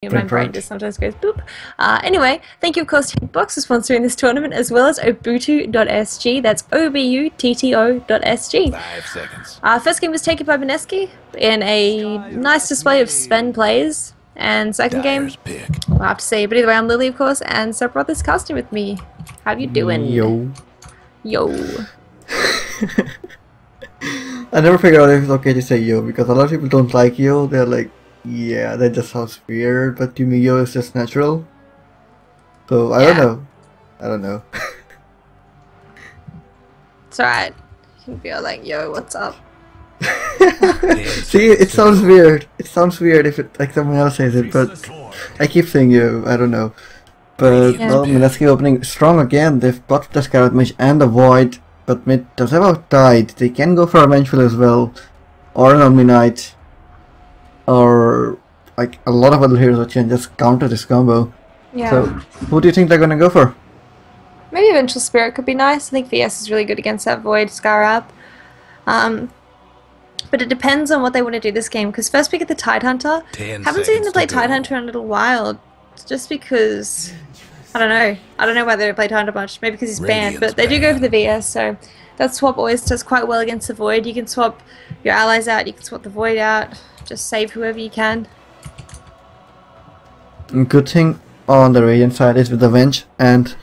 My brain just sometimes goes boop. Anyway, thank you of course to Hitbox for sponsoring this tournament, as well as Obutto.sg. That's OBUTTO.sg. 5 seconds. First game was taken by Mineski in a nice display of Sven plays. And second game, we'll have to see. But either way, I'm Lily, of course, and so I brought this casting with me. How you doing? Yo. Yo. I never figured out if it's okay to say yo, because a lot of people don't like yo. They're like, yeah, that just sounds weird, but to me yo is just natural. So I don't know. I don't know. It's alright. You can be all like, yo, what's up? See, it sounds weird. It sounds weird if it like someone else says it, but I keep saying yo. I don't know. But well, Mineski opening strong again. They've got the Scarlet Mage and the Void, but MiTH does have a Tide. They can go for a Vengeful as well, or an MiTH, or like a lot of other heroes that can just counter this combo. Yeah. So, who do you think they're gonna go for? Maybe Eventual Spirit could be nice. I think VS is really good against that Void Scarab. But it depends on what they want to do this game, because first we get the Tide Hunter. Haven't seen them play Tide Hunter in a little while, just because, I don't know. I don't know why they don't play Tide Hunter much. Maybe because he's banned, but they do go for the VS, so that swap always does quite well against the Void. You can swap your allies out, you can swap the Void out, just save whoever you can. Good thing on the Radiant side is with the Venge and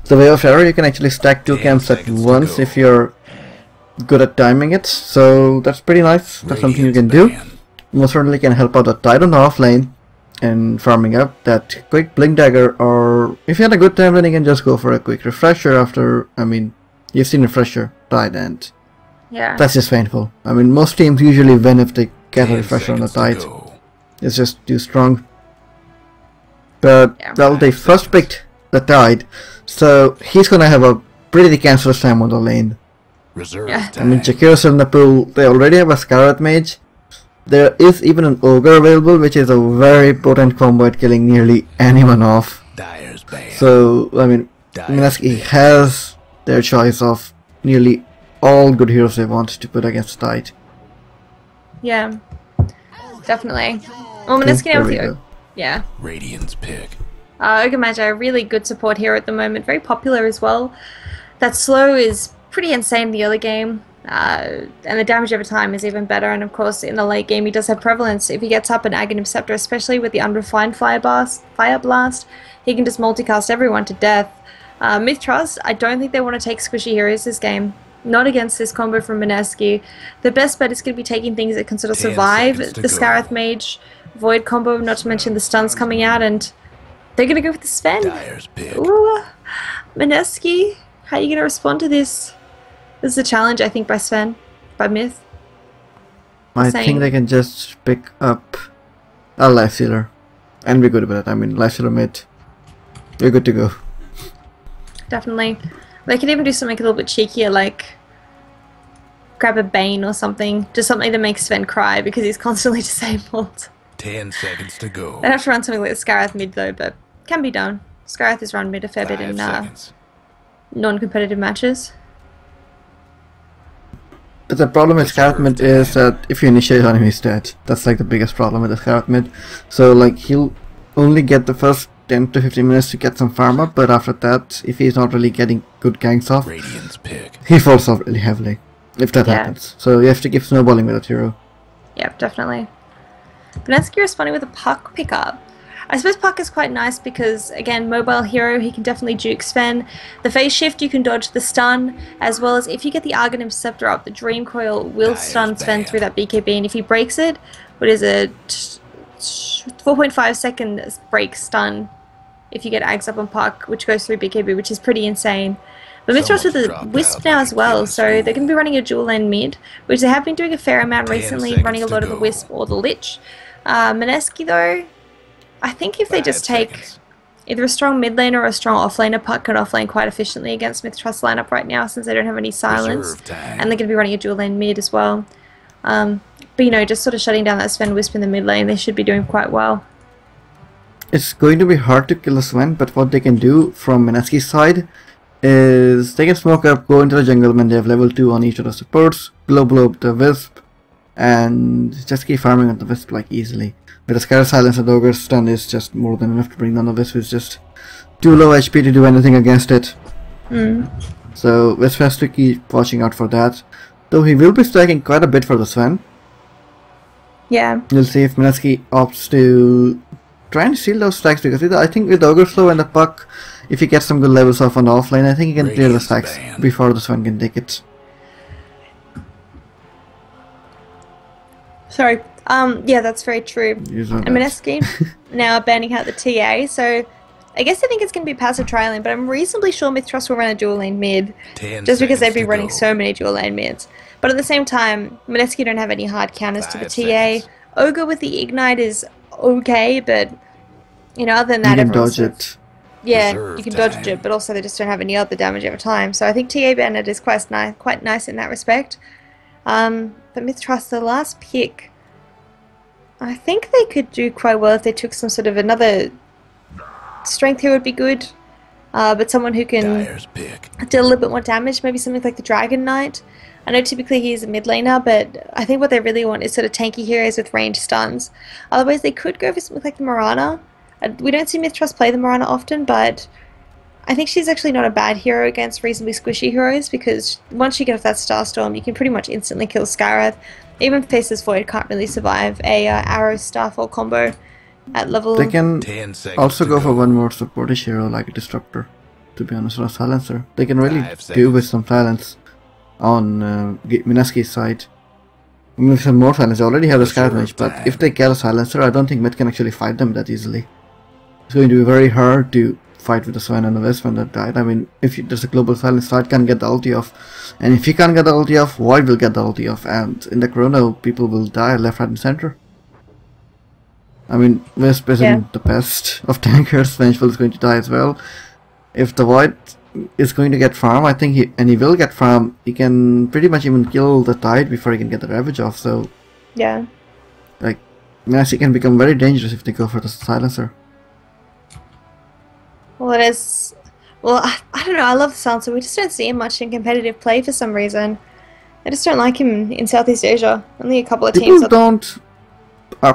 the Way of Terror, you can actually stack 2 camps at once if you're good at timing it, so that's pretty nice. That's something you can do. Most certainly can help out the Tide on the offlane and farming up that quick Blink Dagger, or if you had a good time then you can just go for a quick Refresher after, I mean, you've seen Refresher, Tide, and that's just painful. I mean, most teams usually win if they get a Refresher on the Tide. It's just too strong. But, well, they first picked the Tide, so he's gonna have a pretty cancerous time on the lane. I mean, Jakira's in the pool, they already have a Scarlet Mage. There is even an Ogre available, which is a very potent combo at killing nearly anyone off. So, I mean, Mineski has their choice of nearly all good heroes they want to put against Tide. Yeah, definitely. Well, Mineski now with you. Yeah. Radiant's pick. Ogre Magi, a really good support hero at the moment, very popular as well. That slow is pretty insane in the early game, and the damage over time is even better, and of course in the late game he does have prevalence. If he gets up an Aghanim Scepter, especially with the unrefined Fire Blast, he can just multicast everyone to death. MiTH Trust, I don't think they want to take squishy heroes this game. Not against this combo from Mineski. The best bet is going to be taking things that can sort of survive the Scarlet Mage Void combo, not to mention the stuns coming out, and they're going to go with the Sven. Ooh, Mineski, how are you going to respond to this? This is a challenge, I think, by Sven, by MiTH. I think they can just pick up a Life Stealer and be good about it. I mean, Life Stealer MiTH, you're good to go. Definitely. They could even do something a little bit cheekier, like grab a Bane or something. Just something that makes Sven cry because he's constantly disabled. 10 seconds to go. They'd have to run something like Scarlet mid though, but can be done. Scarlet has run mid a fair bit in non-competitive matches. But the problem with Scarlet mid is that if you initiate on him, he's dead. That's like the biggest problem with the Scarlet mid. So like he'll only get the first 10 to 15 minutes to get some farm up, but after that, if he's not really getting good ganks off, he falls off really heavily. If that happens. So you have to keep snowballing with that hero. Yep, definitely. Mineski responding with a Puck pickup. I suppose Puck is quite nice because, again, mobile hero, he can definitely juke Sven. The phase shift, you can dodge the stun, as well as if you get the Aghanim Scepter up, the Dream Coil will stun Sven through that BKB, and if he breaks it, what is it, 4.5 second break stun if you get Ags up on Puck, which goes through BKB, which is pretty insane. But MiTH Trust with the Wisp now as well, so they're going to be running a dual lane mid, which they have been doing a fair amount recently, running a lot of the Wisp or the Lich. Mineski though, I think if they just take either a strong mid laner or a strong off laner, Puck can offlane quite efficiently against MiTH Trust lineup right now since they don't have any silence, and they're going to be running a dual lane mid as well. But you know, just sort of shutting down that Sven Wisp in the mid lane, they should be doing quite well. It's going to be hard to kill a Sven, but what they can do from Mineski's side is they can smoke up, go into the jungle when they have level 2 on each of the supports, blow up the Wisp, and just keep farming on the Wisp like easily. With the Scar Silence and Ogre's stun is just more than enough to bring none of this, who's just too low HP to do anything against it. So West has to keep watching out for that. Though he will be striking quite a bit for the Sven. Yeah. We'll see if Mineski opts to try and steal those stacks, because I think with Ogre Slow and the Puck, if he gets some good levels off on the offlane, I think he can clear the stacks before the Sven can take it. Sorry. Yeah, that's very true. And Mineski now banning out the TA, so I guess I think it's going to be passive trialing, but I'm reasonably sure MiTH will run a dual lane mid, just because they've been running so many dual lane mids. But at the same time, Mineski don't have any hard counters to the TA. Ogre with the Ignite is okay, but, you know, other than that, you can dodge it. Yeah, you can dodge it, but also they just don't have any other damage over time. So I think TA Bandit is quite nice in that respect. But MiTH, the last pick, I think they could do quite well if they took some sort of another strength here would be good. But someone who can do a little bit more damage, maybe something like the Dragon Knight. I know typically he's a mid laner, but I think what they really want is sort of tanky heroes with range stuns. Otherwise, they could go for something like the Mirana. We don't see MiTH play the Mirana often, but I think she's actually not a bad hero against reasonably squishy heroes, because once you get off that Starstorm, you can pretty much instantly kill Skarath. Even Faceless Void can't really survive a Arrow Starfall combo at level. They can also go for one more supportish hero like a Disruptor, to be honest, or a Silencer. They can really do with some silence on Mineski's side. I mean, some more silence. They already have the Scarabage, but if they get a Silencer, I don't think MiTH can actually fight them that easily. It's going to be very hard to fight with the Sven and the Westman that died. I mean, if there's a global silence, Side can't get the ulti off, and if he can't get the ulti off, Void will get the ulti off, and in the chrono, people will die left, right, and center. I mean, Wisp isn't the best of tankers. Vengeful is going to die as well. If the Void is going to get farm, I think he will get farm. He can pretty much even kill the Tide before he can get the Ravage off. So yeah, like Mineski can become very dangerous if they go for the Silencer. Well, it is. Well, I don't know. I love the Silencer. We just don't see him much in competitive play for some reason. I just don't like him in Southeast Asia. Only a couple of teams.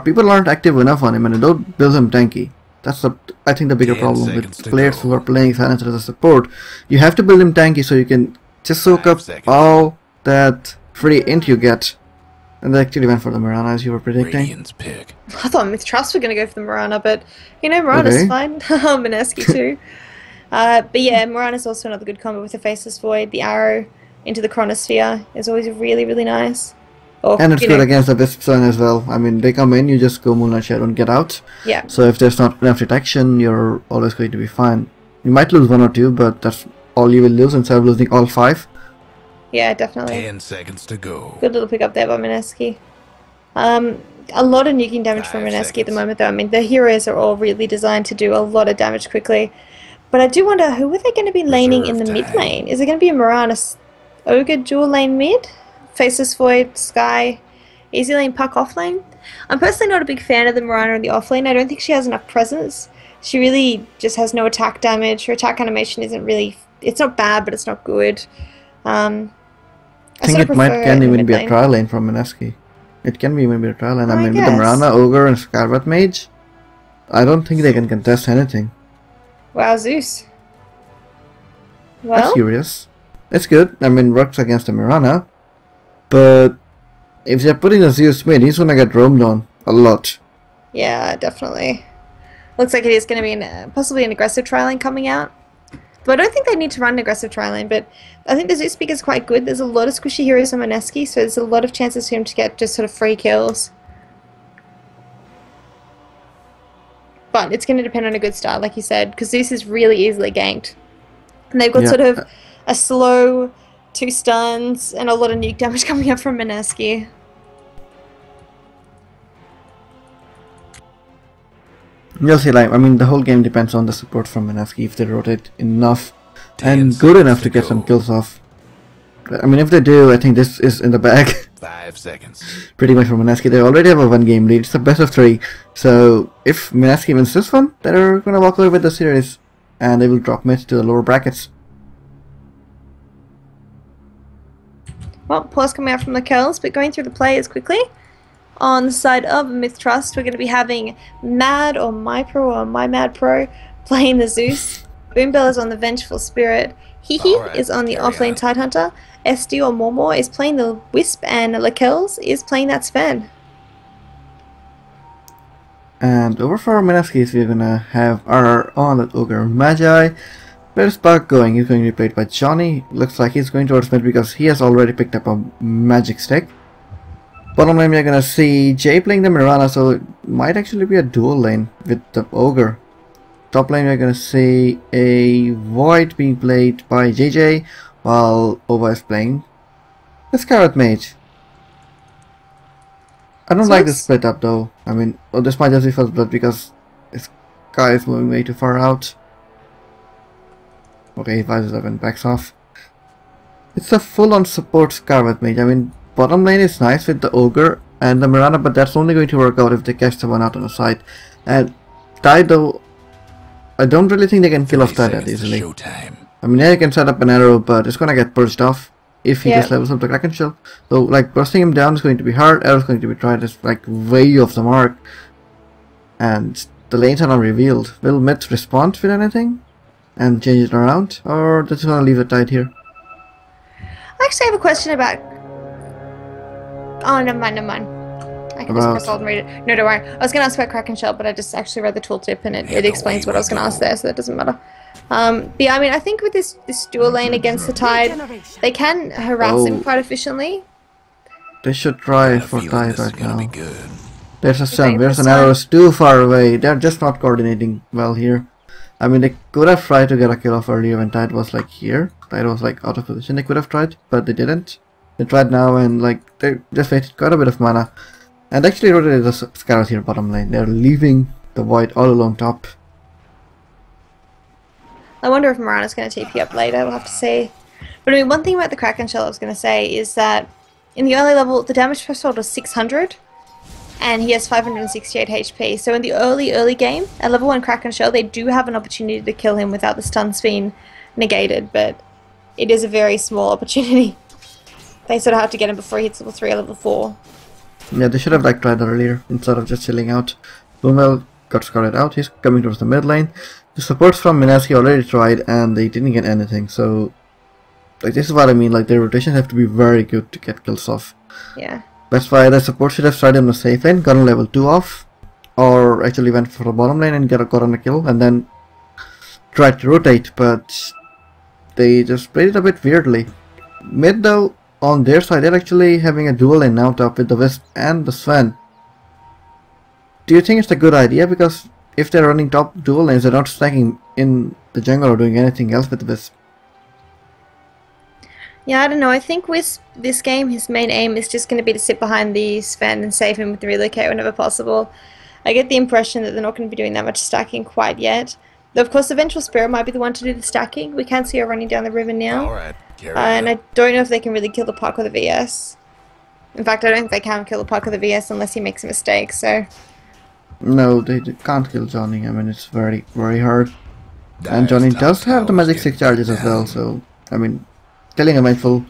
People aren't active enough on him, and they don't build him tanky. That's I think the bigger problem with players who are playing Silencer as a support. You have to build him tanky so you can just soak up all that free int you get. And they actually went for the Mirana as you were predicting. I thought MiTH were going to go for the Mirana, but you know, Mirana's fine. Mineski too. But yeah, Mirana's also another good combo with the Faceless Void. The arrow into the Chronosphere is always really, really nice. Or, and it's good against the Wisp Sun as well. I mean, they come in, you just go Moonlight Shadow and get out. Yeah. So if there's not enough detection, you're always going to be fine. You might lose one or two, but that's all you will lose instead of losing all 5. Yeah, definitely. 10 seconds to go. Good little pick up there by Mineski. A lot of nuking damage from Mineski at the moment, though. I mean, the heroes are all really designed to do a lot of damage quickly. But I do wonder, who are they going to be laning in the mid lane? Is it going to be a Mirana Ogre dual lane mid? Faceless Void, Sky, easy lane Puck off lane? I'm personally not a big fan of the Mirana in the off lane. I don't think she has enough presence. She really just has no attack damage. Her attack animation isn't really... It's not bad, but it's not good. I think it can even be a trial lane from Mineski. It can be even be a trial lane. I mean, with the Mirana, Ogre, and Scarlet Mage, I don't think they can contest anything. Wow, Zeus. Well, that's curious. It's good. I mean, works against the Mirana, but if they're putting a Zeus mid, he's gonna get roamed on a lot. Yeah, definitely. Looks like it is going to be possibly an aggressive trialing coming out. But I don't think they need to run an aggressive trialing, but I think the Zeus pick is quite good. There's a lot of squishy heroes on Mineski, so there's a lot of chances for him to get just sort of free kills. But it's going to depend on a good start, like you said, because Zeus is really easily ganked. And they've got sort of a slow 2 stuns and a lot of nuke damage coming up from Mineski. You'll see, like, I mean, the whole game depends on the support from Mineski, if they rotate enough and good enough to get some kills off. I mean, if they do, I think this is in the bag. 5 seconds. Pretty much for Mineski. They already have a 1-game lead. It's a best of 3. So, if Mineski wins this one, they're gonna walk away with the series. And they will drop mid to the lower brackets. Well, pause coming out from the kills, but going through the players quickly. On the side of MiTH Trust, we're going to be having Mad or MyPro or MyMadPro playing the Zeus. Boombell is on the Vengeful Spirit. Hihi All right, is on the carry offlane on. Tidehunter. SD or Mormor is playing the Wisp, and Lakels is playing that Sven. And over for Mineski, we're gonna have our Honored Ogre Magi. Where's Spark going? He's going to be played by Johnny. Looks like he's going towards mid because he has already picked up a magic stick. Bottom lane, we're gonna see Jay playing the Mirana, so it might actually be a dual lane with the Ogre. Top lane, we're gonna see a Void being played by JJ, while Ova is playing the Scarlet Mage. I don't like this split up though. I mean, this might just be first blood because this guy is moving way too far out. Okay, 5-7 backs off. It's a full-on support Scarlet Mage. I mean, bottom lane is nice with the Ogre and the Mirana, but that's only going to work out if they catch the one out on the side. And Tide though, I don't really think they can kill off Tide that easily. I mean, yeah, you can set up an arrow, but it's gonna get purged off if he just levels up the Kraken Shell. So, like, bursting him down is going to be hard, arrow is going to be tried, it's like way off the mark. And the lanes are not revealed. Will MiTH respond with anything? And change it around? Or just gonna leave it tight here? I actually have a question about... Oh, never mind, never mind. I can just press hold and read it. No, don't worry. I was going to ask about Kraken Shell, but I just actually read the tooltip and it explains what I was going to ask there, so that doesn't matter. But yeah, I mean, I think with this dual lane against the Tide, they can harass him quite efficiently. They should try for Tide right now. There's a sun, there's an arrow, it's too far away. They're just not coordinating well here. I mean, they could have tried to get a kill off earlier when Tide was like here. Tide was like out of position, they could have tried, but they didn't. They tried now and like, they just wasted quite a bit of mana. And actually rotated the Scarlet here bottom lane. They're leaving the Void all alone top. I wonder if Mirana's going to TP up later, we'll have to see. But I mean, one thing about the Kraken Shell I was going to say is that in the early level, the damage threshold was 600. And he has 568 HP. So in the early game, at level 1 Kraken Shell, they do have an opportunity to kill him without the stuns being negated. But it is a very small opportunity. They sort of have to get him before he hits level 3 or level 4. Yeah, they should have like tried earlier instead of just chilling out. Boomwell got scouted out, he's coming towards the mid lane. The supports from Mineski already tried and they didn't get anything, so like this is what I mean, like their rotations have to be very good to get kills off. Yeah. That's why the support should have started on the safe lane, gotten level 2 off, or actually went for the bottom lane and got on a kill and then tried to rotate, but they just played it a bit weirdly. Mid though, on their side, they're actually having a dual lane now top with the Wisp and the Sven. Do you think it's a good idea? Because if they're running top dual lanes, they're not stacking in the jungle or doing anything else with the Wisp. Yeah, I don't know. I think Wisp, this game, his main aim is just going to be to sit behind the Sven and save him with the relocate whenever possible. I get the impression that they're not going to be doing that much stacking quite yet. Though, of course, the Vengeful Spirit might be the one to do the stacking. We can see her running down the river now. And I don't know if they can really kill the puck with a VS. In fact, I don't think they can kill the puck with a VS unless he makes a mistake, so... No, they can't kill Johnny. I mean, it's very, very hard. And Johnny does have the magic 6 charges as well, so... I mean, killing a Vengeful...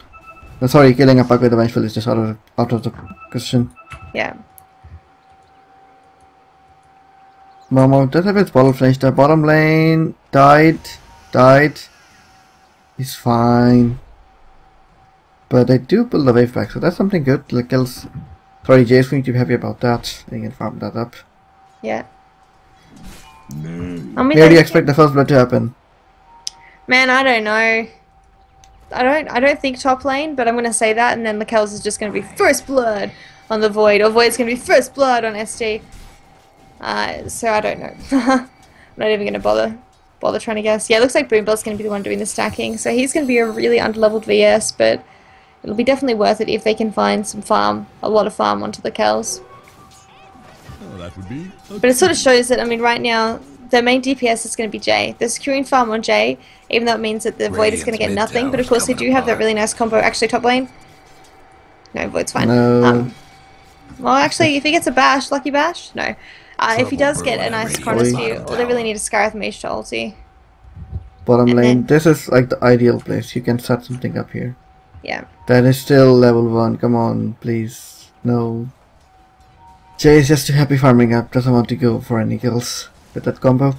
killing a puck with a Vengeful is just out of the question. Yeah. Momo does have his bottle finished. The bottom lane died. He's fine. But they do pull the wave back, so that's something good. Like else, sorry, Jay's going to be happy about that. They can farm that up. Yeah. Where do you expect the first blood to happen? Man, I don't know. I don't think top lane, but I'm gonna say that, and then Lakels is just gonna be first blood on the Void, or Void's gonna be first blood on SD. So I don't know. I'm not even gonna bother trying to guess. Yeah, it looks like Boombell's going to be the one doing the stacking, so he's going to be a really underleveled VS, but it'll be definitely worth it if they can find some farm, a lot of farm onto the Kells. Oh, that would be okay. But it sort of shows that, I mean, right now, the main DPS is going to be Jay. They're securing farm on Jay, even though it means that the Void is going to get nothing, but of course they do have that really nice combo. Actually, top lane? No, Void's fine. No. Well, actually, if he gets a bash, lucky bash? No. If he does get a nice Chronos view, all they really need is Scarlet Mage to ulti. Bottom lane, this is like the ideal place. You can set something up here. Yeah. That is still level 1. Come on, please. No. Jay is just too happy farming up, doesn't want to go for any kills with that combo.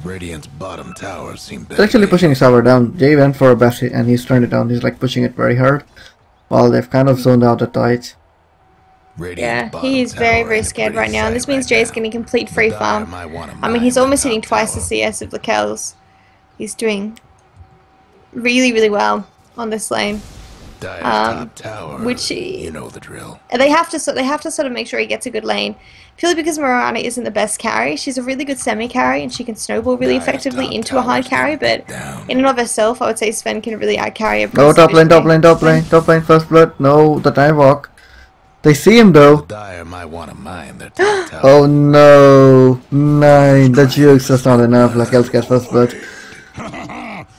Radiant's bottom tower seemed He's actually pushing his tower down. Jay went for a best hit and he's turned it down. He's like pushing it very hard. While they've kind of zoned out the tide. Yeah, he's very, very scared right now. And this means Jay's getting complete free farm. I mean, he's almost hitting twice the CS of the kills. He's doing really, really well on this lane. Which you know the drill. They have to sort of make sure he gets a good lane. Purely because Mirana isn't the best carry. She's a really good semi carry and she can snowball really effectively into a high carry, but in and of herself I would say Sven can really out carry a Oh, top lane, first blood. No, the time walk. They see him though. Dire might want to mine their Oh no, 9. The jukes is not enough. Like else get first blood.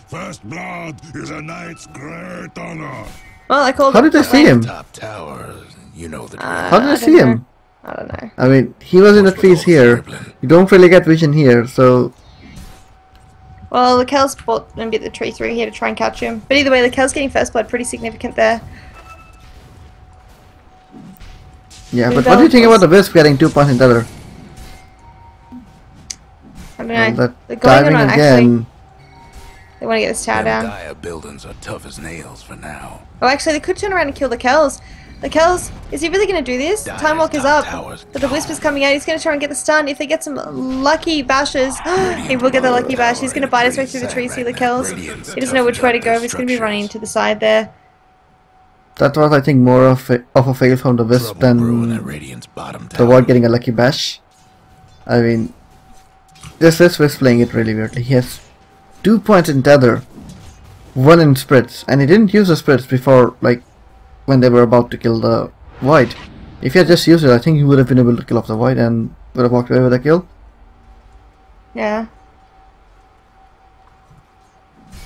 First blood is a knight's great honor. Well, I called. How did they see him? Top tower, you know the drill. How did they see him? I don't know. I mean, he was in the trees here. You don't really get vision here, so. Well, the Kel's bought and bit the tree through here to try and catch him. But either way, the Kel's getting first blood pretty significant there. Yeah, but what do you think about the Wisp getting 2 points in tether? I don't know. Well, They're going on again. actually. They want to get this tower down. Dire buildings are tough as nails for now. Oh, actually, they could turn around and kill the Kells. The Kells, is he really going to do this? Time Walk is up, but the Whisper's coming out. He's going to try and get the stun. If they get some lucky bashes, he will get the lucky bash. He's going to bite his way through the trees, see the Kells. He doesn't know which way to go. He's going to be running to the side there. That was, I think, more of a fail from the Wisp than the Void getting a lucky bash. I mean, this is Wisp playing it really weirdly. He has 2 points in tether, 1 in spritz, and he didn't use the spritz before, like, when they were about to kill the Void. If he had just used it, I think he would have been able to kill off the Void and would have walked away with a kill. Yeah.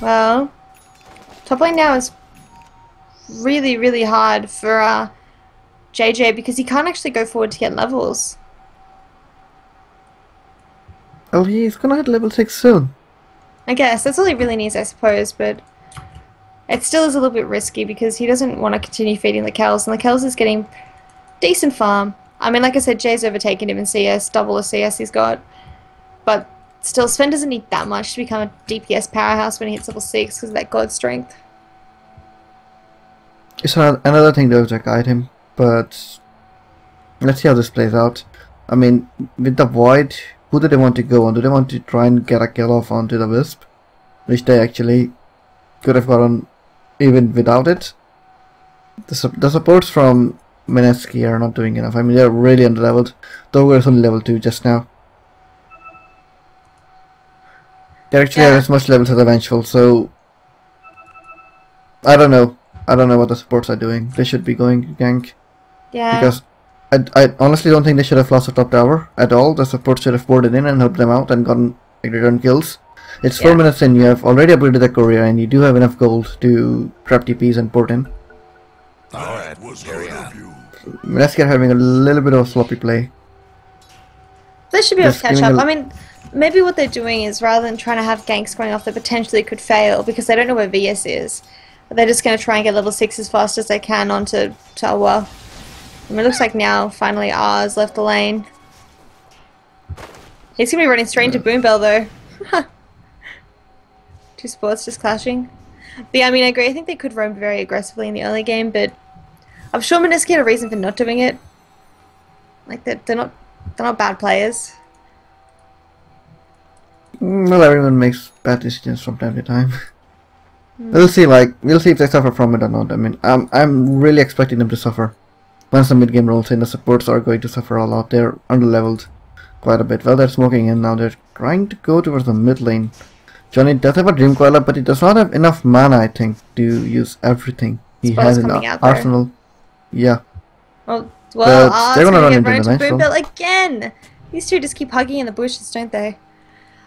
Well, top lane now is really, really hard for JJ because he can't actually go forward to get levels. Well, he's gonna hit level 6 soon. I guess that's all he really needs, I suppose, but it still is a little bit risky because he doesn't want to continue feeding the Kells, and the Kells is getting decent farm. I mean, like I said, Jay's overtaken him in CS, double the CS he's got, but still, Sven doesn't need that much to become a DPS powerhouse when he hits level 6 because of that god strength. It's another thing though to guide him, but let's see how this plays out. I mean, with the Void, who do they want to go on? Do they want to try and get a kill off onto the Wisp? Which they actually could have gotten even without it. The supports from Mineski are not doing enough. I mean, they're really underleveled. Though is only level 2 just now. They're actually at as much level as the Vengeful, so I don't know. I don't know what the supports are doing. They should be going gank. Yeah. Because I honestly don't think they should have lost the top tower at all. The supports should have boarded in and helped them out and gotten return kills. It's 4 minutes in, you have already upgraded the courier and you do have enough gold to trap TPs and port in. Alright, carry on. Mineski are having a little bit of a sloppy play. They should be able to catch up. I mean, maybe what they're doing is rather than trying to have ganks going off that potentially could fail because they don't know where VS is, they're just going to try and get level 6 as fast as they can onto Tower. I mean, it looks like now finally R's left the lane. He's going to be running straight into Boombell though. Two sports just clashing. But yeah, I mean, I agree. I think they could roam very aggressively in the early game, but I'm sure Mineski had a reason for not doing it. Like, they're not bad players. Well, everyone makes bad decisions from time to time. We'll see if they suffer from it or not. I mean, I'm really expecting them to suffer. Once the mid game rolls in, the supports are going to suffer a lot. They're underleveled quite a bit. Well, they're smoking in now. They're trying to go towards the mid lane. Johnny does have a Dream Coiler, but he does not have enough mana, I think, to use everything he has in the arsenal. Yeah. Well, they're gonna run into the Boombell again. These two just keep hugging in the bushes, don't they?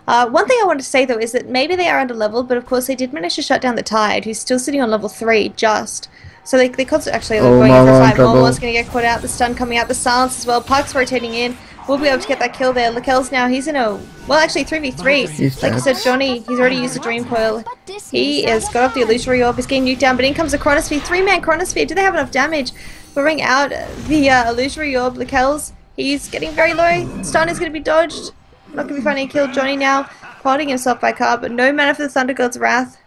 One thing I wanted to say though is that maybe they are underleveled, but of course they did manage to shut down the Tide, who's still sitting on level 3 just. So they constantly actually going in for a fight. Momo's going to get caught out, the stun coming out, the silence as well. Puck's rotating in. We'll be able to get that kill there. Lakel's now, he's in a, well actually 3v3. Like I said, Johnny, he's already used the Dream Coil. He has got off the Illusory Orb, he's getting nuked down, but in comes the Chronosphere. 3-man Chronosphere, do they have enough damage Throwing out the illusory orb, Lakells. He's getting very low. Stun is going to be dodged. Not going to be finding a kill. Johnny now holding himself by car, but no mana for the Thunder God's Wrath.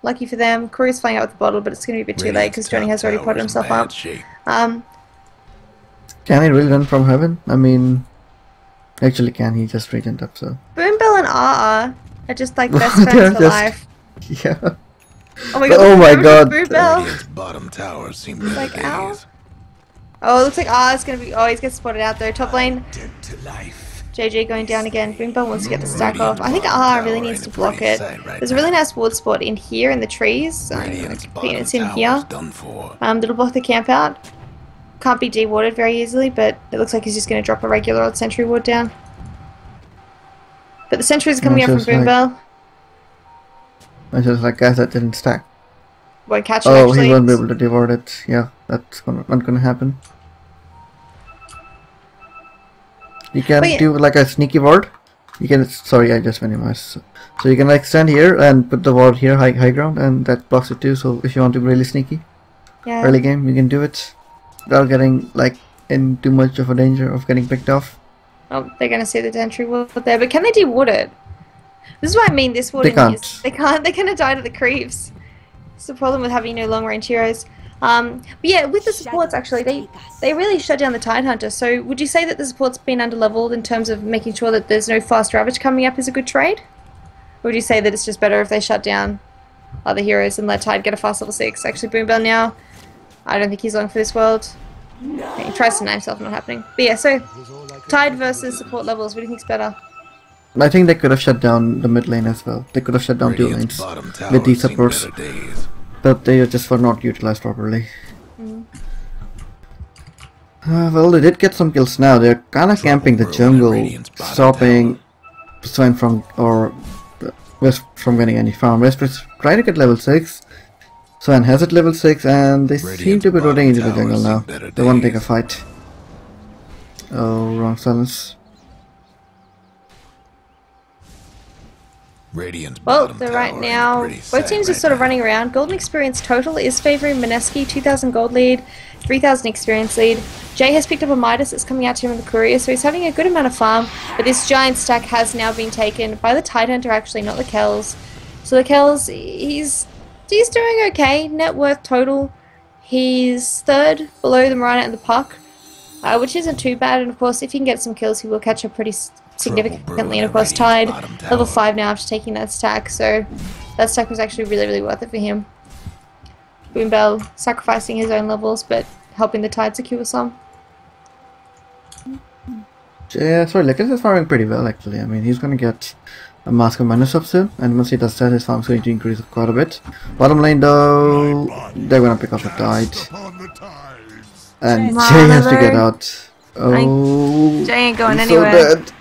Lucky for them. Corey's flying out with the bottle, but it's going to be a bit too late because Johnny has already potted himself up. Can he really run from heaven? I mean, actually can he just regen up, so... Boombell and RR are just like best friends for life. Yeah. Oh my god. Oh my god. Radiant's bottom tower seems like, ow. Oh, it looks like is going to be... Oh, he's getting spotted out though. Top lane. JJ going down again. Boombell wants to get the stack off. I think really needs to block it. There's a really nice ward spot in here in the trees. It's in here. That'll block the camp out. Can't be dewarded very easily, but it looks like he's just going to drop a regular old sentry ward down. But the sentries are coming out from Boombell. It's just like guys that didn't stack. Won't catch it Oh, actually. he won't be able to devour it. Yeah, that's not gonna happen. You can do like a sneaky ward. You can, sorry, I just minimized. So you can like stand here and put the ward here, high ground, and that blocks it too. So if you want to be really sneaky, early game, you can do it without getting like in too much of a danger of getting picked off. Oh, they're gonna see the sentry ward there, but can they deward it? This is what I mean. This ward they can't. They can't. They're gonna die to the creeps. It's the problem with having no long range heroes. But yeah, with the supports actually, they really shut down the Tidehunter. So would you say that the support's been underleveled in terms of making sure that there's no fast Ravage coming up is a good trade? Or would you say that it's just better if they shut down other heroes and let Tide get a fast level 6? Actually, Boombell now, I don't think he's long for this world. Okay, he tries to deny himself, not happening. But yeah, so Tide versus support levels, what do you think's better? I think they could have shut down the mid lane as well. They could have shut down 2 lanes with these supports. But they just were not utilized properly. Well, they did get some kills now. They're kind of camping the jungle, stopping Sven from West from getting any farm. West is trying to get level 6. Sven has it level 6, and they seem to be rotating into the jungle now. They want to take a fight. Oh, wrong silence. Well, so right now, both teams are sort of running around. Golden experience total is favouring Mineski, 2,000 gold lead, 3,000 experience lead. Jay has picked up a Midas that's coming out to him in the courier, so he's having a good amount of farm. But this giant stack has now been taken by the Tidehunter, actually, not the Kells. So the Kells, he's doing okay. Net worth total, he's 3rd below the Marana and the Puck, which isn't too bad. And of course, if he can get some kills, he will catch up pretty significantly. And of course, Tide level 5 now after taking that stack, so that stack was actually really worth it for him. Boombell sacrificing his own levels, but helping the Tide secure some. Yeah, sorry, Lakers is farming pretty well actually. I mean, he's gonna get a Mask of Mana up soon, and once he does that, his farm's going to increase quite a bit. Bottom lane though, they're gonna pick up the Tide. And Jay has to get out. Oh, Jay ain't going he's anywhere. So dead.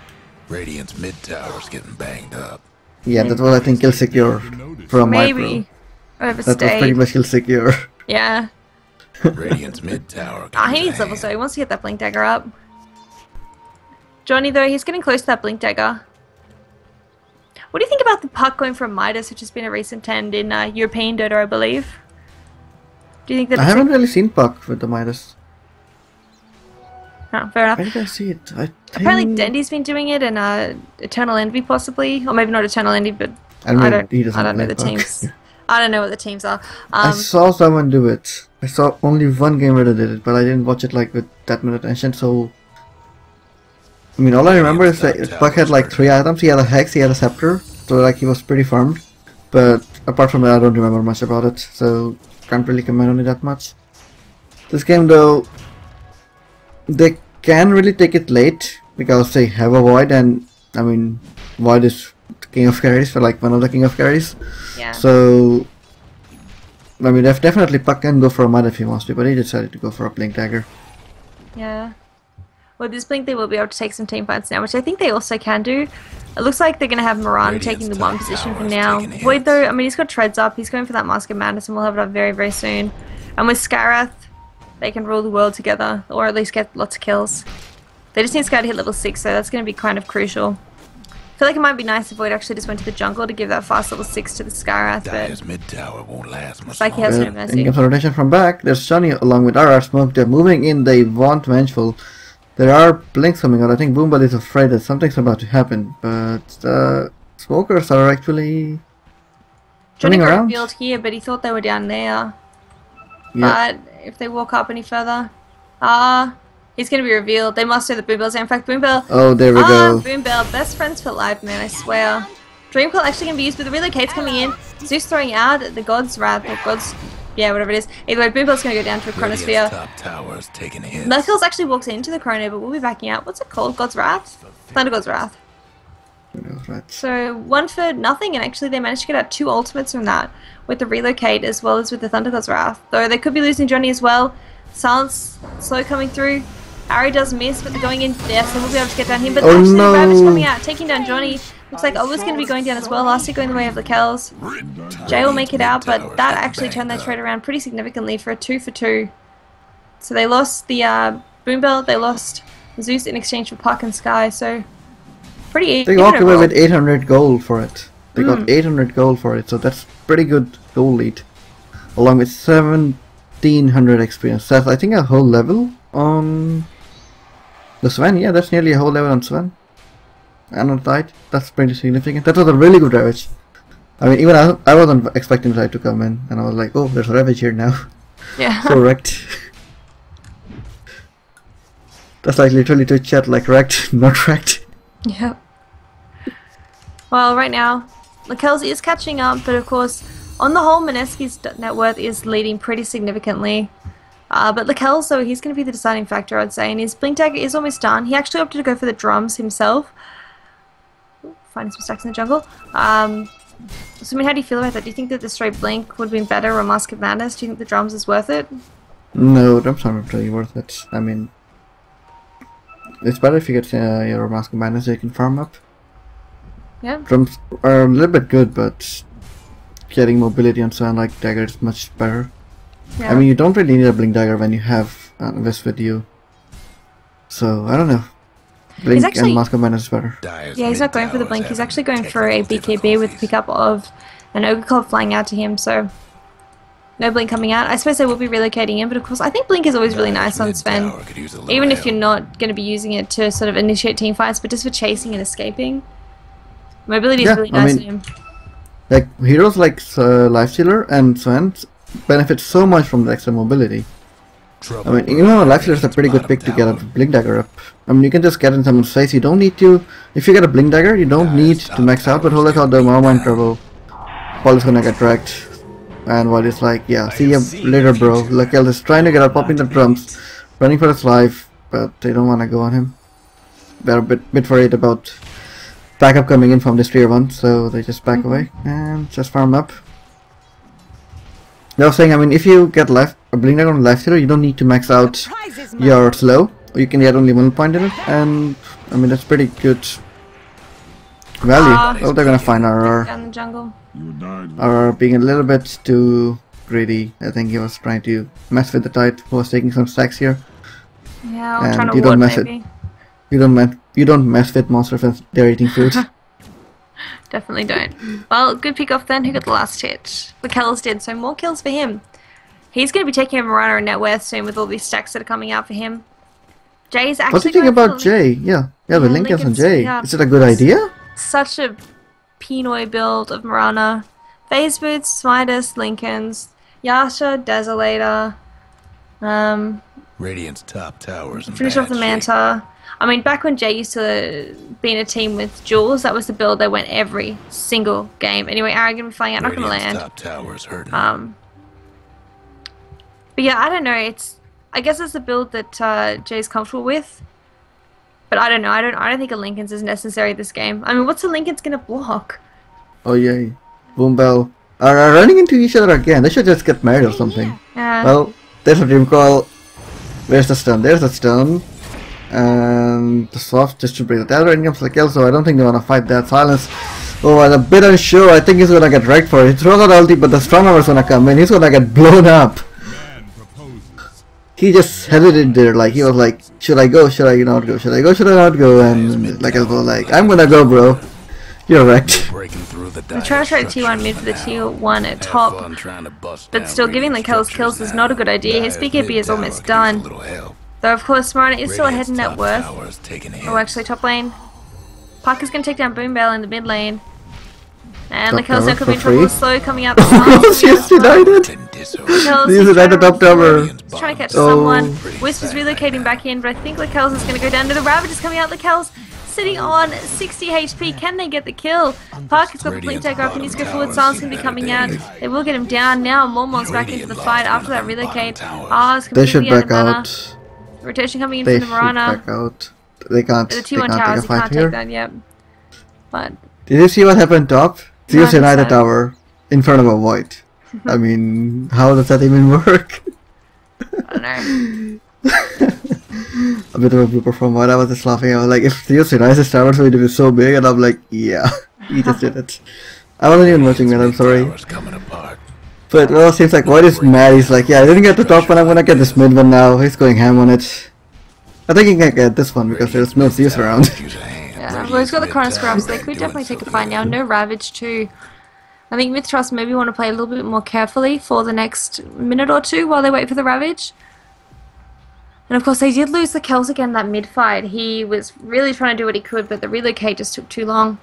Radiant's mid tower's getting banged up. Yeah, that's what I think kill secure from Maybe. That was pretty much kill secure. Yeah. Radiant's mid tower. He needs level, so he wants to get that Blink Dagger up. Johnny, though, he's getting close to that Blink Dagger. What do you think about the Puck going from Midas, which has been a recent trend in European Dota, I believe? Do you think that I haven't really seen Puck with the Midas. Oh, fair enough. Where did I see it? Apparently Dendy's been doing it, and Eternal Envy possibly, or maybe not Eternal Envy, but I don't know the teams. I don't know what the teams are. I saw someone do it. I saw only one gamer that did it, but I didn't watch it like with that much attention. So, I mean, all I remember is that Puck had like 3 items. He had a Hex, he had a Scepter, so like he was pretty farmed. But apart from that, I don't remember much about it. So can't really comment on it that much. This game though, they can really take it late because they have a Void, and I mean, Void is the king of carries, for like one of the king of carries. Yeah. So, I mean, definitely Puck can go for a Mud if he wants to, but he decided to go for a Blink Dagger. Yeah. Well, this Blink they will be able to take some team fights now, which I think they also can do. It looks like they're going to have Moran taking the 1 position for now. Void though, I mean, he's got Treads up, he's going for that Mask of Madness, and we'll have it up very soon. And with Skarath, they can rule the world together, or at least get lots of kills. They just need Scar to hit level 6, so that's going to be kind of crucial feel like it might be nice if Void actually just went to the jungle to give that fast level 6 to the Skyrath, but Dire's mid tower won't last much it's like he has longer. no In mercy. comes rotation from back. There's Johnny along with RR Smoke. They're moving in. They want Vengeful. There are blinks coming out. I think Boombell is afraid that something's about to happen, but the smokers are actually Johnny running got around. revealed here, but he thought they were down there. Yeah. But if they walk up any further, he's going to be revealed. They must know the Boombell's there. In fact, Boombell, Oh, there we go. Boombell, best friends for life, man, I swear. Dreamcoil actually going to be used, but the relocate's coming in. Zeus throwing out the God's Wrath, or God's, yeah, whatever it is. Either way, Boombell's going to go down to a Radiant's Chronosphere. top tower's taking hits. Melkills actually walks into the Chrono, but we'll be backing out. What's it called? God's Wrath? Thunder God's Wrath. Right. So 1 for nothing, and actually they managed to get out 2 ultimates from that with the relocate as well as with the Thunder God's Wrath. Though they could be losing Johnny as well. Silence slow coming through. Harry does miss, but they're going in. Yes, they will be able to get down him. But Oh, actually no. the Ravage coming out, taking down Johnny. Looks like Oba's going to be going down as well. Lassie going the way of the Kells. Jay will make it out, but that actually turned their trade around pretty significantly for a 2 for 2. So they lost the Boombell, they lost Zeus in exchange for Puck and Sky, so pretty They even walked away overall. with 800 gold for it. They got 800 gold for it, so that's pretty good gold lead. Along with 1700 experience. That's, I think, a whole level on the Sven. Yeah, that's nearly a whole level on Sven. And on Tide. That's pretty significant. That was a really good Ravage. I mean, even I wasn't expecting Tide to come in, and I was like, oh, there's a Ravage here now. Yeah. So wrecked. That's like literally to chat like wrecked, not wrecked. Yep. Well, right now, Lakells is catching up, but of course, on the whole, Mineski's net worth is leading pretty significantly. But Lakells, though, he's going to be the deciding factor, I'd say, and his Blink Dagger is almost done. He actually opted to go for the drums himself. Ooh, finding some stacks in the jungle. So, I mean, how do you feel about that? Do you think that the straight Blink would have been better or Mask of Madness? Do you think the drums is worth it? No, drums aren't really worth it. I mean, it's better if you get your Mask of Madness so you can farm up. Yeah. Drums are a little bit good, but getting mobility on someone like Dagger is much better. Yeah. I mean, you don't really need a Blink Dagger when you have Wisp with you. So, I don't know. Blink actually- and Mask of Madness is better. Dire's Yeah, he's not going for the mid Blink. towers He's have actually going for a technical BKB with the difficulties. pickup of an Ogre Club flying out to him, so no Blink coming out. I suppose they will be relocating in, but of course I think Blink is always really nice on Mid Sven. tower could use a little Even if help. you're not going to be using it to sort of initiate team fights, but just for chasing and escaping. Mobility is Yeah, really I nice mean- on him. Like, heroes like Lifestealer and Sven benefit so much from the extra mobility. I mean, you know, Lifestealer is a pretty good pick to get a Blink Dagger up. I mean, you can just get in someone's face. You don't need to... If you get a Blink Dagger, you don't need to max out, but hold out the Mama and Turbo. Paul is gonna get wrecked. And while it's like, yeah, see you later, bro. Lakel is trying to get up, popping the drums, running for his life, but they don't want to go on him. They're a bit worried about backup coming in from this tier 1, so they just back away and just farm up. They were saying, I mean, if you get a Blink Dagger on Lifestealer, you don't need to max out your slow. You can get only 1 point in it, and I mean, that's pretty good value. Oh, they're gonna find RR. Down the jungle. You died. RR being a little bit too greedy. I think he was trying to mess with the Tide, who was taking some stacks here. Yeah, or And trying to you don't ward mess it. maybe. You don't mess with monsters if they're eating food. Definitely don't. Well, good pick off then. Who got the last hit? Lakells did, so more kills for him. He's going to be taking a Marana and net worth soon with all these stacks that are coming out for him. Jay's actually What do you think going for about Jay? Yeah, the Lincolns and Lincoln's- Jay. yeah. Is it a good idea? Such a Pinoy build of Marana. Phase Boots, Smitus, Lincolns, Yasha, Desolator, Radiant's top towers in finish bad off the shape. Manta. I mean, back when Jay used to be in a team with Jules, that was the build they went every single game. Anyway, Aaron gonna be flying out, not gonna Radiant's land. top towers hurting. But yeah, I don't know. I guess it's the build that Jay's comfortable with. But I don't know. I don't think a Lincoln's is necessary this game. I mean, what's a Lincoln's gonna block? Oh yay. Boom Bell are running into each other again. They should just get married or something. Yeah. Well, there's a dream call. Where's the stun? There's the stun. And the soft just to break the tether in comes Lakel, so I don't think they wanna fight that. Silence. Oh, I'm a bit unsure. I think he's gonna get wrecked for it. He throws out ulti, but the strong armor's gonna come in. He's gonna get blown up. Man proposes. He just hesitated there, like he was like, should I go? Should I not go? Should I go? Should I not go? And like I was like, I'm gonna go, bro. You're right. Breaking through the They're trying to trade T1 mid for the T1 at top, but still giving the kills is not a good idea. His BKB is almost done. Though of course Marana is still ahead in net worth. Oh, actually top lane. Parker's going to take down Boombell in the mid lane. And Lakel's now could be in trouble with Slow coming out the side. She's united! She's united top tower. He's trying to catch someone. Wisp is relocating back in, but I think Lakel's is going to go down to the Ravage is coming out. Lakel's sitting on 60 HP. Can they get the kill? Parker's got the blink tag up. He needs to go forward. Silence going to be coming out. They will get him down. Now Mormon's back into the fight after that relocate. They should back out. Rotation coming in They from the should Marana. back out. They can't. The They T1 can't towers, take a you fight can't here. take that yet. But Did you see what happened top? Zeus United 100%. Tower in front of a void. I mean, how does that even work? I don't know. A bit of a blooper from what I was just laughing. I was like, if Zeus United Tower would be so big, and I'm like, yeah, he just did it. I wasn't even watching that. I'm sorry. But well, it seems like Void is mad. He's like, yeah, I didn't get the top one. I'm gonna get this mid one now. He's going ham on it. I think he can get this one because there's no Zeus around. Yeah, well, he's got the Chronos Grab, so they could definitely take a fight now. No Ravage too. I think MiTH Trust maybe want to play a little bit more carefully for the next minute or two while they wait for the Ravage. And of course they did lose the kills again that mid fight. He was really trying to do what he could, but the relocate just took too long.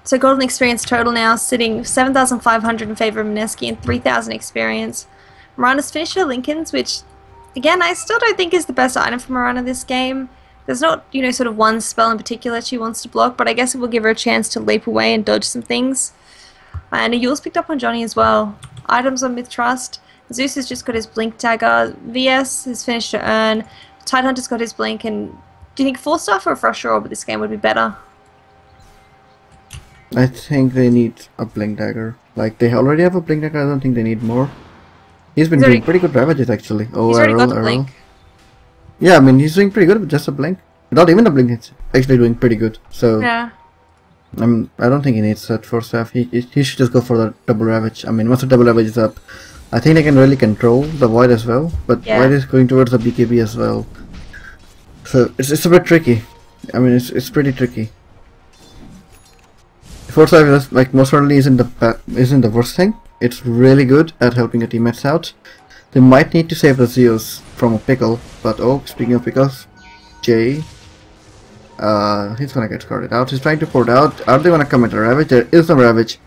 So golden experience total now sitting 7,500 in favor of Mineski and 3,000 experience. Marana's finished her Lincolns, which again I still don't think is the best item for Marana this game. There's not, you know, sort of one spell in particular she wants to block, but I guess it will give her a chance to leap away and dodge some things. And Yule's picked up on Johnny as well. Items on MiTH Trust. Zeus has just got his blink dagger. VS has finished to earn. Tidehunter's got his blink. And do you think 4-star for a Frost Orb with this game would be better? I think they need a blink dagger. Like, they already have a blink dagger. I don't think they need more. He's been doing pretty good ravages actually. Oh, he's already got the blink. Yeah, I mean, he's doing pretty good with just a blink. Without even a blink, it's actually doing pretty good. So, yeah. I don't think he needs that for staff. He should just go for the double ravage. I mean, once the double ravage is up, I think they can really control the void as well. But void is going towards the BKB as well. So, it's a bit tricky. I mean, it's pretty tricky. Force Life, like, most certainly isn't the worst thing. It's really good at helping your teammates out. They might need to save the Zeus from a pickle, but oh, speaking of pickles, Jay, he's gonna get scouted out. He's trying to port out. Are they gonna come at a Ravage? There is no Ravage.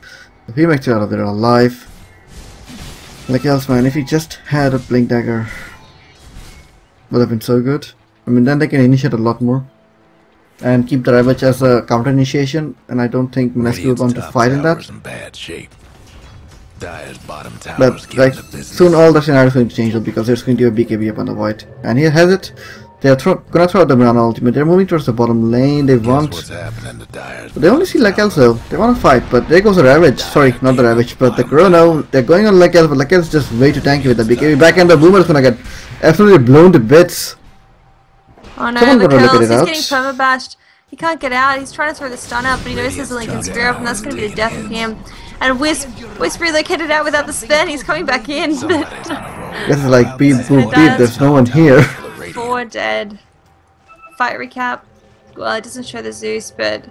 If he makes it out of there alive, like else, man, if he just had a Blink Dagger, would have been so good. I mean, then they can initiate a lot more and keep the Ravage as a counter initiation, and I don't think Mineski will want to fight in that. But like soon all the scenarios going to change because there's going to be a BKB up on the white, and he has it. They're gonna throw the Marana ultimate. They're moving towards the bottom lane. They want. But they only see Lakel, so they want to fight. But there goes the Ravage. Sorry, not the Ravage, but the Chrono. They're going on Lakel, but Lakel's just way too tanky with the BKB. Back end, the Boomer's gonna get absolutely blown to bits. Oh no, Lakel's he's getting permabashed. He can't get out. He's trying to throw the stun out, but he knows there's a Lincoln Spear up, and that's going to be the death of him. And Wisp relocated out without the spin. He's coming back in. This is like beep boop beep. There's no one here. 4 dead. Fight recap. Well, it doesn't show the Zeus, but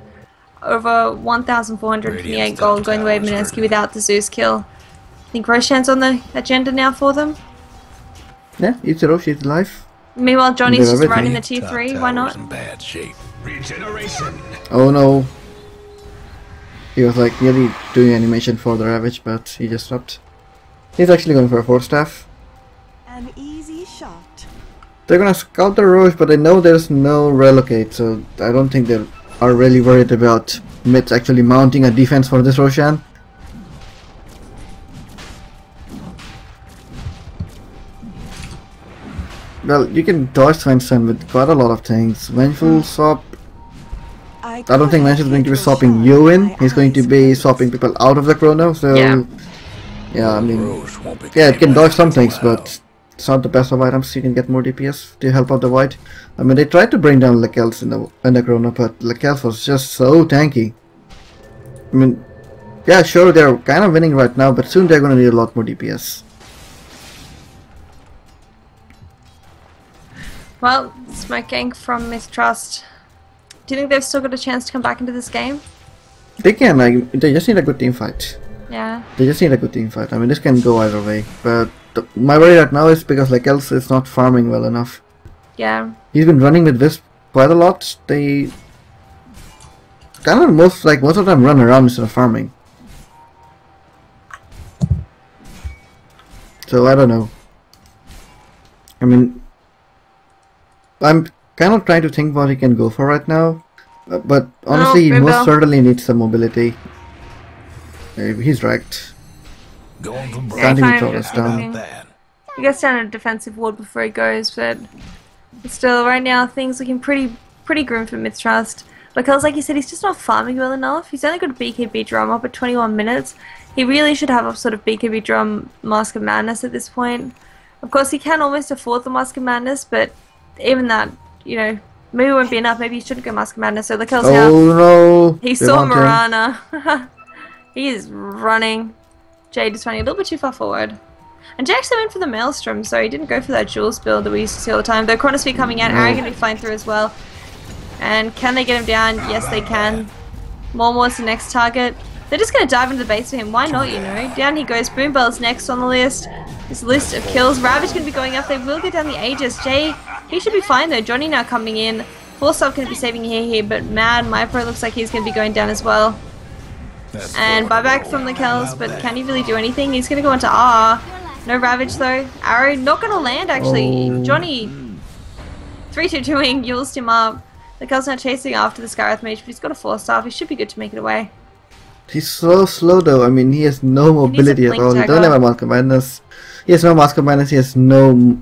over 1,428 gold going away Mineski without the Zeus kill. I think Roshan's on the agenda now for them. Yeah, Ichiro, she's alive. Meanwhile, Johnny's just running the T3. Why not? Oh no. He was like nearly doing animation for the Ravage, but he just stopped. He's actually going for a 4-staff. An easy shot. They're gonna scout the Roche, but they know there's no relocate, so I don't think they are really worried about MiTH actually mounting a defense for this Roshan. Well, you can dodge Svensson with quite a lot of things. Vengeful swap. I don't think Vengeful is going to be swapping you in. He's going to be swapping people out of the Chrono, so yeah, I mean, yeah, it can dodge some things, but it's not the best of items. You can get more DPS to help out the White. I mean, they tried to bring down Lakel's in the Chrono, but Lakel's was just so tanky. I mean, yeah, sure, they're kind of winning right now, but soon they're going to need a lot more DPS. Well, smoke gank from MiTH Trust. Do you think they've still got a chance to come back into this game? They can, like, they just need a good team fight. Yeah. They just need a good team fight. I mean, this can go either way. But my worry right now is because, like, Else is not farming well enough. Yeah. He's been running with Wisp quite a lot. They kind of most of them run around instead of farming. So I don't know. I mean, I'm kind of trying to think what he can go for right now. But honestly, he most certainly needs some mobility. He's right. Going for Can't even kind throw of us just down. that. He gets down a defensive ward before he goes, but still, right now, things looking pretty grim for Mistrust. Because, like you said, he's just not farming well enough. He's only got a BKB drum up at 21 minutes. He really should have a sort of BKB drum Mask of Madness at this point. Of course, he can almost afford the Mask of Madness, but even that, you know, maybe it won't be enough. Maybe he shouldn't go Mask of Madness. So look now. Oh no! He saw Mirana. He is running. Jade is running a little bit too far forward. And Jay actually went for the Maelstrom, so he didn't go for that Jules build that we used to see all the time. Though Chronosphere coming out, Aaron going to be flying through as well. And can they get him down? Yes, they can. Mormore's the next target. They're just going to dive into the base for him. Why not, you know? Down he goes. Boombell's next on the list. This list of kills. Ravage going to be going up. They will get down the Aegis. Jay, he should be fine though. Johnny now coming in. Forstop going to be saving here, but Mad Mypro looks like he's going to be going down as well. And buyback from the Kells, but can he really do anything? He's going to go into R. No Ravage though. Arrow not going to land actually. Oh. Johnny 3-2-2ing, Yulesed him up. The Kells now chasing after the Scarith Mage, but he's got a 4-star. He should be good to make it away. He's so slow though. I mean, he has no mobility at all. He doesn't have a Mask of Madness. He has no Mask of Madness. He has no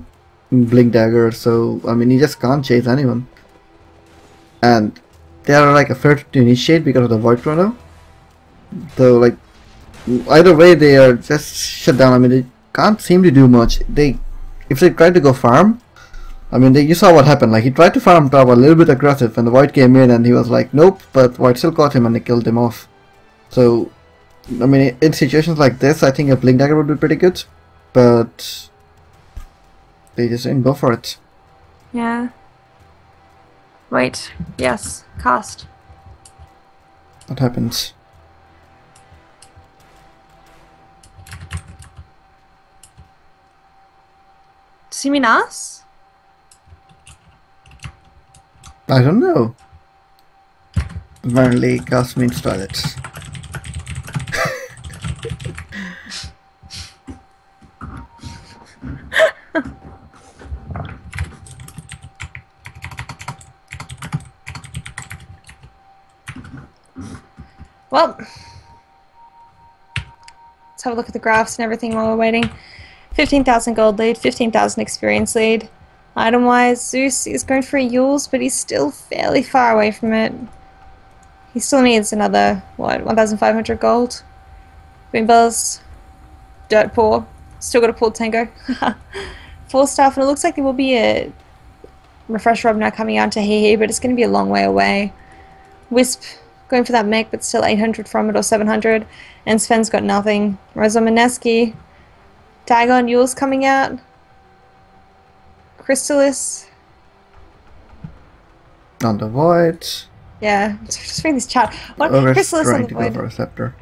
Blink Dagger. So I mean, he just can't chase anyone. And they are like afraid to initiate because of the Void Chrono. So like, either way, they are just shut down. I mean, they can't seem to do much. If they try to go farm, I mean, you saw what happened. Like, he tried to farm top a little bit aggressive, and the Void came in, and he was like, nope. But Void still caught him, and they killed him off. So, I mean, in situations like this, I think a Blink Dagger would be pretty good. But they just didn't go for it. Yeah. Wait. Yes. Cast. What happens? Does he mean us? I don't know. Apparently, cast means toilets. Well, let's have a look at the graphs and everything while we're waiting. 15,000 gold lead, 15,000 experience lead. Item-wise, Zeus is going for a Yules, but he's still fairly far away from it. He still needs another, what, 1,500 gold? Boombell's dirt poor. Still got a pool tango. 4 staff, and it looks like there will be a refresh rob now coming out to Hee, but it's going to be a long way away. Wisp going for that mech, but still 800 from it, or 700. And Sven's got nothing. Whereas on Mineski, Dagon Yule's coming out. Crystalis. On the Void. Yeah, just reading this chat. What? Ogre's Crystalis on trying the to go Void. for a Scepter.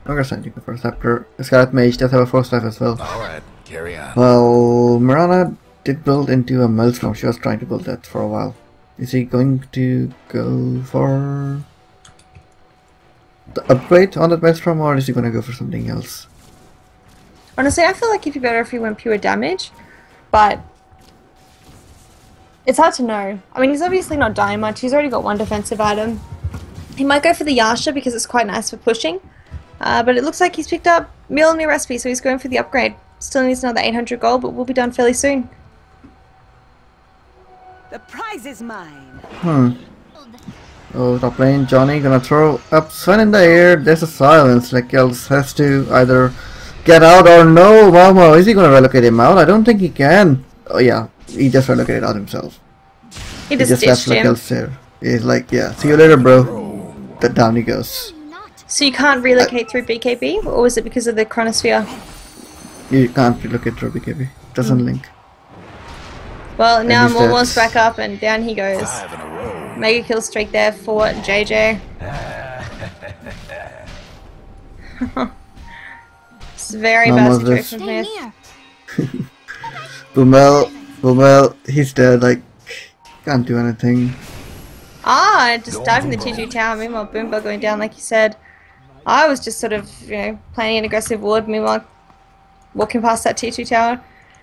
Ogre's trying to go for a Scepter. Scarlet Mage does have a 4-staff as well. Alright, carry on. Well, Mirana did build into a Maelstrom. She was trying to build that for a while. Is he going to go for the upgrade on that Maelstrom, or is he going to go for something else? Honestly, I feel like it'd be better if he went pure damage, but it's hard to know. I mean, he's obviously not dying much. He's already got 1 defensive item. He might go for the Yasha because it's quite nice for pushing, but it looks like he's picked up Mjolnir recipe, so he's going for the upgrade. Still needs another 800 gold, but we'll be done fairly soon. The prize is mine. Oh, top lane, Johnny gonna throw up Sven in the air. There's a silence, like else has to either get out or no. Wow, is he gonna relocate him out? I don't think he can. Oh yeah, he just relocated out himself. He just left ditched him. there. He's like, yeah, see you later, bro. That down he goes. So you can't relocate through BKB, or was it because of the Chronosphere? You can't relocate through BKB. Doesn't link. Well, now he's Mormore's dead. back up, and down he goes. 5 in a row. Mega kill streak there for JJ. It's a very No bad more of this. situation for me. Boomel, he's dead, like, can't do anything. Ah, just diving the T2 tower, meanwhile Boomba going down like you said. I was just sort of, planning an aggressive ward, meanwhile walking past that T2 tower.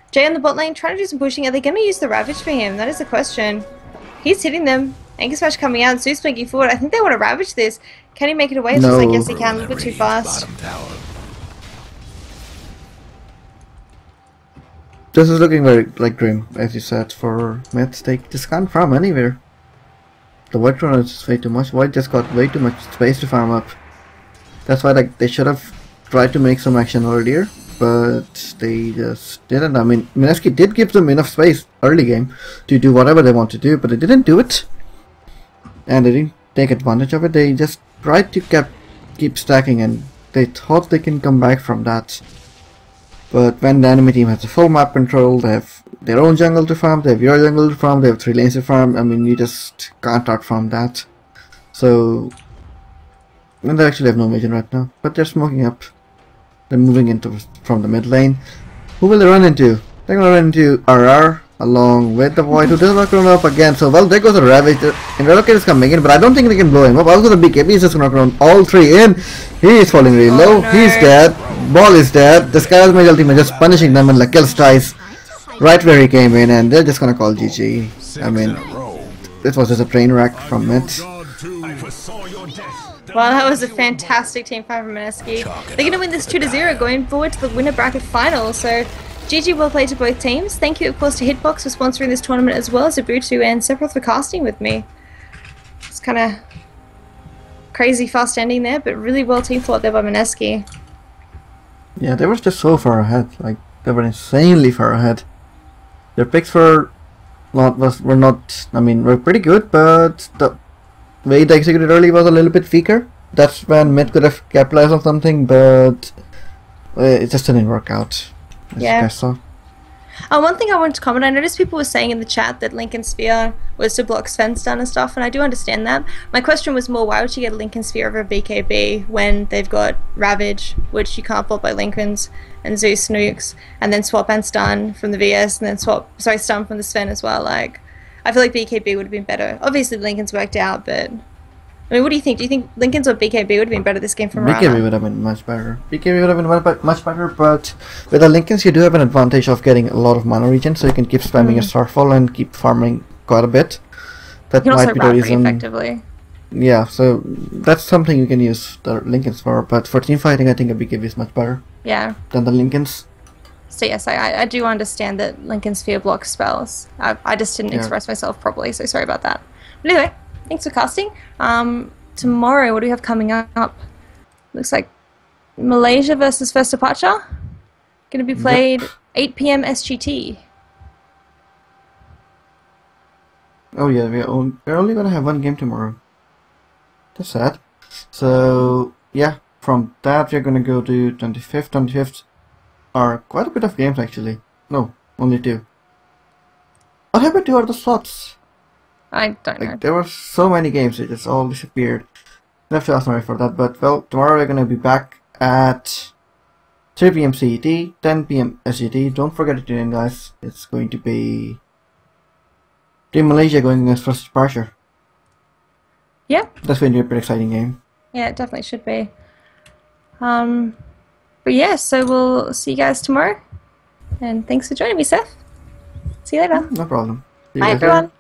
Jay on the bot lane trying to do some pushing. Are they going to use the Ravage for him? That is the question. He's hitting them. Anchor Smash coming out, Zeus blinking forward. I think they want to Ravage this. Can he make it away? It's just like, yes he can, a little bit too fast. Bottom tower. This is looking very, like, grim, as you said, for MiTH. They just can't farm anywhere. The White Run is just way too much. White just got way too much space to farm up. That's why, like, they should have tried to make some action earlier, but they just didn't. I mean, Mineski did give them enough space early game to do whatever they want to do, but they didn't do it. And they didn't take advantage of it. They just tried to keep stacking, and they thought they can come back from that. But when the enemy team has the full map control, they have their own jungle to farm, they have your jungle to farm, they have 3 lanes to farm. I mean, you just can't out farm that. So, and they actually have no vision right now, but they're smoking up. They're moving from the mid lane. Who will they run into? They're gonna run into RR along with the Void, who does not run up again. So, well, there goes the Ravage. And Relocate is coming in, but I don't think they can blow him up. Also, the BKB is just gonna run all 3 in. He is falling really low. No. He's dead. Ball is dead. The Sky's Mage ultimate just punishing them and like kills twice right where he came in, and they're just gonna call GG. I mean, it was just a train wreck from MiTH. Well, that was a fantastic team fight from Mineski. They're going to win this 2-0 going forward to the winner bracket final. So, GG, well played to both teams. Thank you, of course, to Hitbox for sponsoring this tournament, as well as Obutto and Sephiroth for casting with me. It's kind of crazy fast ending there, but really well team fought there by Mineski. Yeah, they were just so far ahead. Like, they were insanely far ahead. Their picks were were pretty good, but the way they executed early was a little bit weaker. That's when MiTH could have capitalized on something, but it just didn't work out. As you guys saw. One thing I wanted to comment, I noticed people were saying in the chat that Lincoln Sphere was to block Sven stun and stuff, and I do understand that. My question was more, why would you get a Lincoln Sphere over a BKB when they've got Ravage, which you can't block by Lincolns, and Zeus nukes, and then swap and stun from the VS, and then stun from the Sven as well. Like, I feel like BKB would have been better. Obviously Lincoln's worked out, but I mean, what do you think? Do you think Lincoln's or BKB would have been better this game from Rana? BKB would have been much better. BKB would have been much better, but with the Lincolns you do have an advantage of getting a lot of mana regen, so you can keep spamming your Starfall and keep farming quite a bit. That you can might also be the run reason. pretty effectively. Yeah, so that's something you can use the Lincolns for, but for team fighting I think a BKB is much better Yeah. than the Lincolns. So yes, I do understand that Lincoln Sphere blocks spells. I just didn't express myself properly, so sorry about that. But anyway, thanks for casting. Tomorrow, what do we have coming up? Looks like Malaysia versus First Departure. Going to be played 8 PM SGT. Oh yeah, we're only gonna have one game tomorrow. That's sad. So yeah, from that we're gonna go to 25th. 25th are quite a bit of games actually. No, only 2. What happened to other slots? I don't know. Like, there were so many games, it just all disappeared. I have to ask sorry for that, but well, tomorrow we're gonna be back at 3 PM CET, 10 PM SGT. Don't forget to tune in, guys. It's going to be Team Malaysia going against First Departure. Yeah. That's going to be a pretty exciting game. Yeah, it definitely should be. But yeah, so we'll see you guys tomorrow. And thanks for joining me, Seth. See you later. No problem. See you Bye, guys later. everyone.